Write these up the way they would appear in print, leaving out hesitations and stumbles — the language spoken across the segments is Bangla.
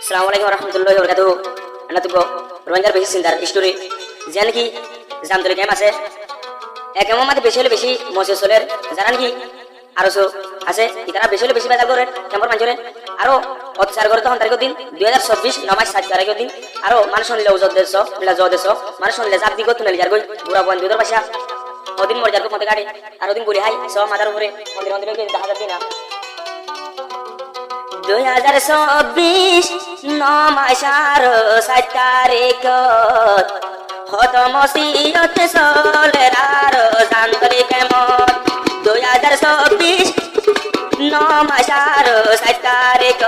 Assalamualaikum warahmatullahi wabarakatuh. Anak tuh রোহিঙ্গার বেশি চিন্তার স্টোরি যেন কি জামতলি গেম আছে এক এমন মাঝে বেশি হলে বেশি মসজিদের জানান কি আরো আছে ইতারা বেশি হলে বেশি বাজার করে কেমন মানুষের আরো অত্যাচার করে তখন তারিখ দিন 2024 9 7 তারিখ দিন আরো মানুষ শুনলে উজত দেশ মানুষ শুনলে জাতি গত নলি যার গই বুড়া বন্ধ দুধর বাসা ওদিন মরে যার মতে গাড়ি আর ওদিন বুড়ি হাই সব মাথার উপরে মন্দির মন্দিরে দেখা যাবে না 2024 9 7 তারিখ হত মসিয়ত সলের আরো জান্তরি কেমন 2024 9 7 তারিখ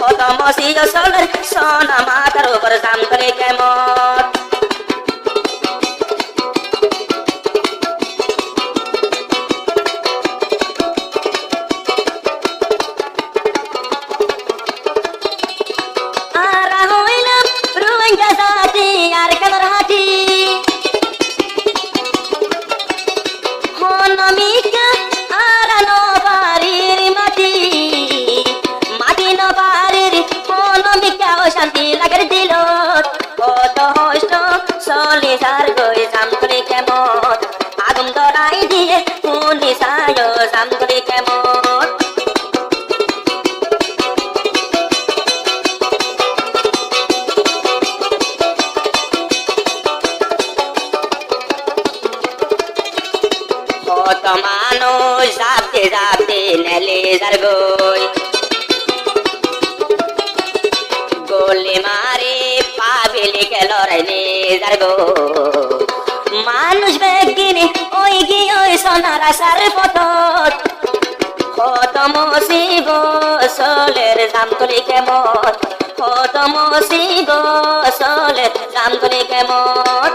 হত মসিয়ত সলের সোনা মাথার উপর জান্তরি কেমন শান্তি লাগার দিল কত হষ্ট চলে যার গই জাম করে কেমন আগুন ধরাই দিয়ে কোনি সায় জাম করে কেমন কত মানুষ যাতে যাতে নেলে যার গই গোলে মারে পাবেলে গেল রাইলে যার গো মানুষ বেগিনি ওই গিয়ে ওই সোনার আসার পথ কত মসিব সলের জাম করে কেমন কত মসিব সলের জাম করে কেমন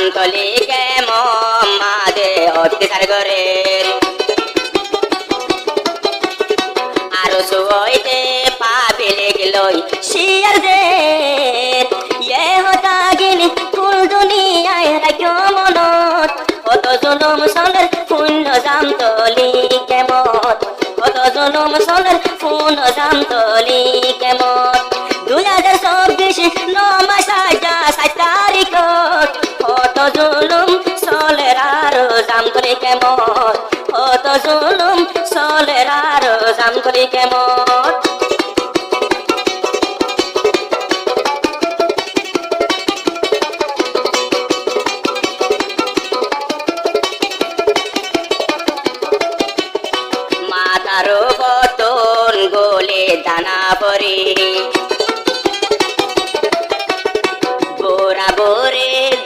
জামতলি কেমন মাদে অত্যাচার করে আরো সইতে পাবেলে গেলই শিয়ার যে এ হতা গিনি ফুল দুনিয়ায় রাখো মনত কত জনম সলের পুণ্য জামতলি কেমন কত জনম সলের পুণ্য জামতলি কেমন 2024 9 7 তারিখ কত জুলুম চলের আরো জাম করে কেমন কত জুলুম চলের আরো জাম করে কেমন মাতার বতন গোলে দানা পরে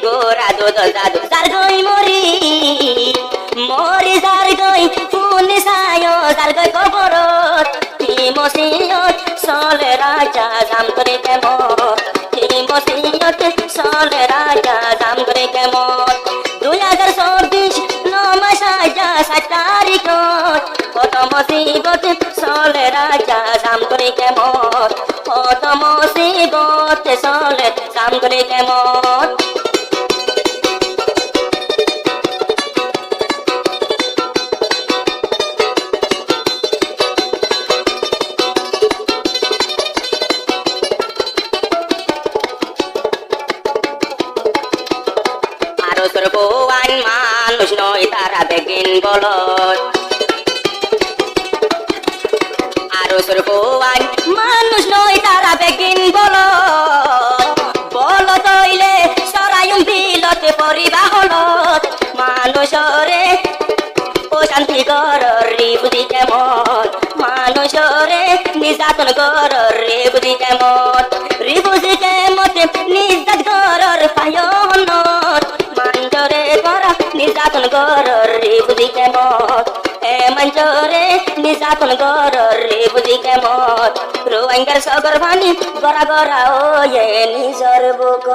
গোরা দুধ জাদু যার গই মরি মরি যার গই পুনি সায় যার গই কবরত কি মসিয়ত চলে রাজা জাম করে কেমন কি মসিয়ত চলে রাজা জাম করে কেমন 2024 9 7 তারিখ কত মসিবত চলে রাজা জাম করে কেমন কত মসিবত চলে জাম করে কেমন আরো সর্বয়ান মানুষ নয় তারা বেগিন বলত আরো সর্বয়ান মানুষ নয় তারা বেগিন বল তৈলে সরায়ুম বিলতে পরিবা হলত মানুষরে ও শান্তি গরর রে বুঝি কেমন মানুষরে নির্যাতন গরর রে বুঝি কেমন রে বুঝি কেমন নির্যাত গরর পায় মাঞ্জরে করা নির্যাতন গরর রে বুঝি কেমন মঞ্জরে নির্যাতন গরর রে বুঝি কেমন রোহিঙ্গার সগর ভানি গড়া গড়া ও নিজর বুক